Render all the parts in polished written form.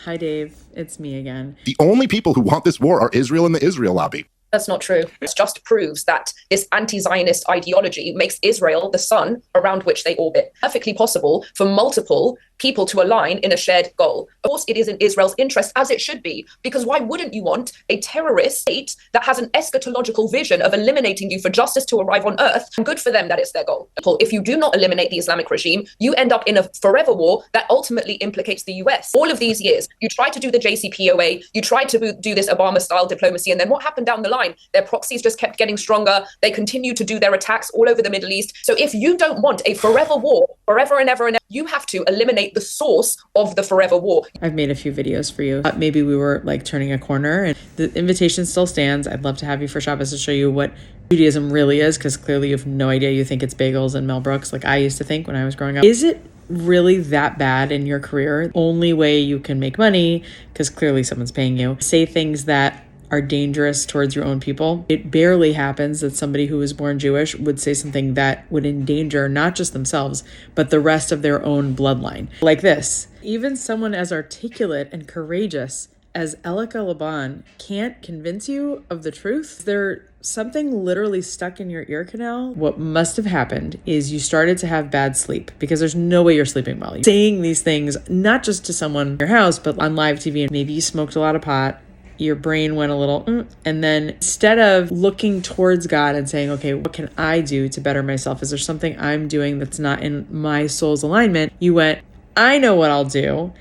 Hi, Dave. It's me again. The only people who want this war are Israel and the Israel lobby. That's not true. It just proves that this anti-Zionist ideology makes Israel the sun around which they orbit. Perfectly possible for multiple people to align in a shared goal. Of course, it is in Israel's interest, as it should be, because why wouldn't you want a terrorist state that has an eschatological vision of eliminating you for justice to arrive on earth? And good for them that it's their goal. If you do not eliminate the Islamic regime, you end up in a forever war that ultimately implicates the US. All of these years, you tried to do the JCPOA, you tried to do this Obama-style diplomacy, and then what happened down the line? Their proxies just kept getting stronger. They continue to do their attacks all over the Middle East. So if you don't want a forever war, forever and ever and ever, you have to eliminate the source of the forever war. I've made a few videos for you. Maybe we were like turning a corner, and the invitation still stands. I'd love to have you for Shabbos to show you what Judaism really is, because clearly you have no idea. You think it's bagels and Mel Brooks like I used to think when I was growing up. Is it really that bad in your career? Only way you can make money, because clearly someone's paying you, say things that are dangerous towards your own people. It barely happens that somebody who was born Jewish would say something that would endanger not just themselves, but the rest of their own bloodline. Like this. Even someone as articulate and courageous as Elika Laban can't convince you of the truth. There's something literally stuck in your ear canal. What must have happened is you started to have bad sleep, because there's no way you're sleeping well. You're saying these things, not just to someone in your house, but on live TV, and maybe you smoked a lot of pot. Your brain went a little, and then instead of looking towards God and saying, okay, what can I do to better myself? Is there something I'm doing that's not in my soul's alignment? You went, I know what I'll do.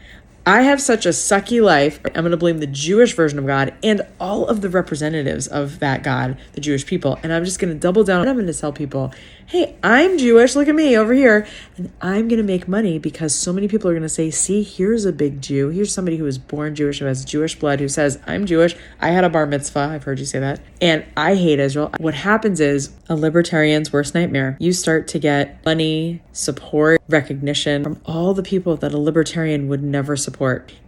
I have such a sucky life. I'm going to blame the Jewish version of God and all of the representatives of that God, the Jewish people. And I'm just going to double down. And I'm going to tell people, hey, I'm Jewish. Look at me over here. And I'm going to make money because so many people are going to say, see, here's a big Jew. Here's somebody who was born Jewish, who has Jewish blood, who says, I'm Jewish. I had a bar mitzvah. I've heard you say that. And I hate Israel. What happens is a libertarian's worst nightmare. You start to get money, support, recognition from all the people that a libertarian would never support.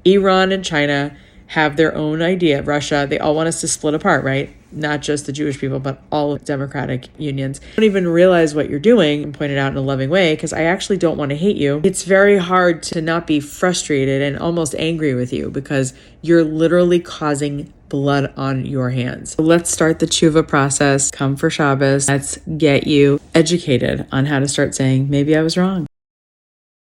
Iran and China have their own idea. Russia, they all want us to split apart, right? Not just the Jewish people, but all democratic unions. Don't even realize what you're doing and point it out in a loving way, because I actually don't want to hate you. It's very hard to not be frustrated and almost angry with you, because you're literally causing blood on your hands. So let's start the tshuva process. Come for Shabbos. Let's get you educated on how to start saying, maybe I was wrong.